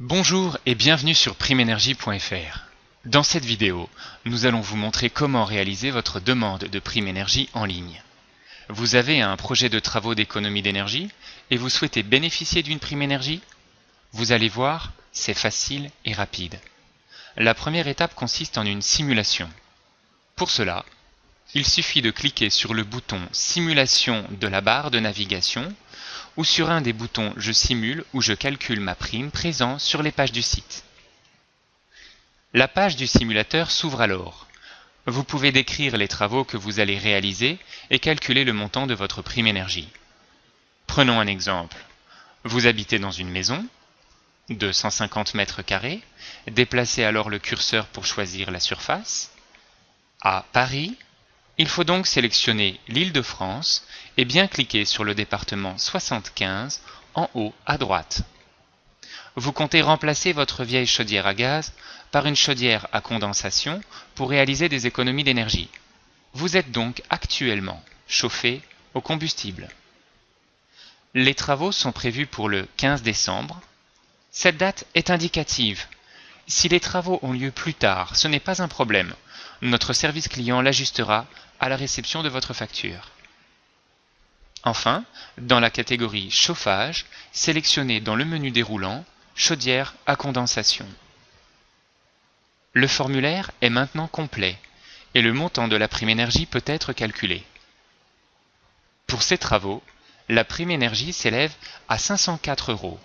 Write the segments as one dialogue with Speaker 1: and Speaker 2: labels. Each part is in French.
Speaker 1: Bonjour et bienvenue sur primenergie.fr. Dans cette vidéo, nous allons vous montrer comment réaliser votre demande de prime énergie en ligne. Vous avez un projet de travaux d'économie d'énergie et vous souhaitez bénéficier d'une prime énergie? Vous allez voir, c'est facile et rapide. La première étape consiste en une simulation. Pour cela, il suffit de cliquer sur le bouton Simulation de la barre de navigation ou sur un des boutons Je simule ou Je calcule ma prime présents sur les pages du site. La page du simulateur s'ouvre alors. Vous pouvez décrire les travaux que vous allez réaliser et calculer le montant de votre prime énergie. Prenons un exemple. Vous habitez dans une maison de 150 mètres carrés, déplacez alors le curseur pour choisir la surface. À Paris, il faut donc sélectionner l'Île-de-France et bien cliquer sur le département 75 en haut à droite. Vous comptez remplacer votre vieille chaudière à gaz par une chaudière à condensation pour réaliser des économies d'énergie. Vous êtes donc actuellement chauffé au combustible. Les travaux sont prévus pour le 15 décembre. Cette date est indicative. Si les travaux ont lieu plus tard, ce n'est pas un problème. Notre service client l'ajustera à la réception de votre facture. Enfin, dans la catégorie chauffage, sélectionnez dans le menu déroulant Chaudière à condensation. Le formulaire est maintenant complet et le montant de la prime énergie peut être calculé. Pour ces travaux, la prime énergie s'élève à 504 €.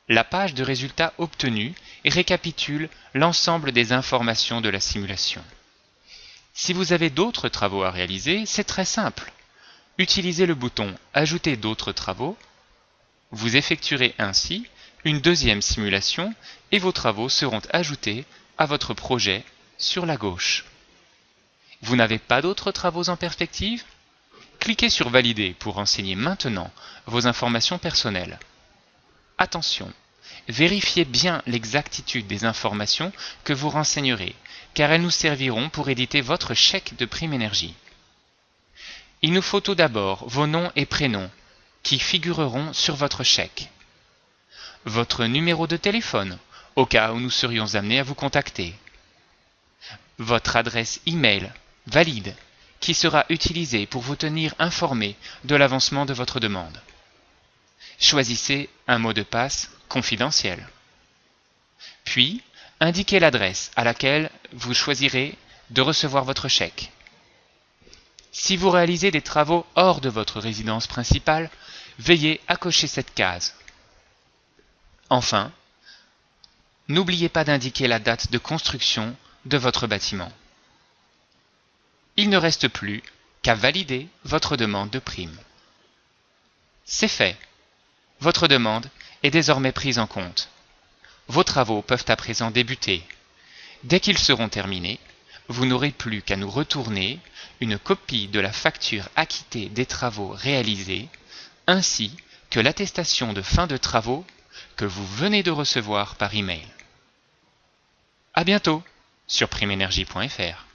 Speaker 1: La page de résultats obtenus récapitule l'ensemble des informations de la simulation. Si vous avez d'autres travaux à réaliser, c'est très simple. Utilisez le bouton Ajouter d'autres travaux. Vous effectuerez ainsi une deuxième simulation et vos travaux seront ajoutés à votre projet sur la gauche. Vous n'avez pas d'autres travaux en perspective? Cliquez sur Valider pour renseigner maintenant vos informations personnelles. Attention, vérifiez bien l'exactitude des informations que vous renseignerez, car elles nous serviront pour éditer votre chèque de prime énergie. Il nous faut tout d'abord vos noms et prénoms, qui figureront sur votre chèque. Votre numéro de téléphone, au cas où nous serions amenés à vous contacter. Votre adresse e-mail valide, qui sera utilisée pour vous tenir informé de l'avancement de votre demande. Choisissez un mot de passe confidentiel. Puis, indiquez l'adresse à laquelle vous choisirez de recevoir votre chèque. Si vous réalisez des travaux hors de votre résidence principale, veillez à cocher cette case. Enfin, n'oubliez pas d'indiquer la date de construction de votre bâtiment. Il ne reste plus qu'à valider votre demande de prime. C'est fait. Votre demande est désormais prise en compte. Vos travaux peuvent à présent débuter. Dès qu'ils seront terminés, vous n'aurez plus qu'à nous retourner une copie de la facture acquittée des travaux réalisés, ainsi que l'attestation de fin de travaux que vous venez de recevoir par email. À bientôt sur primenergie.fr.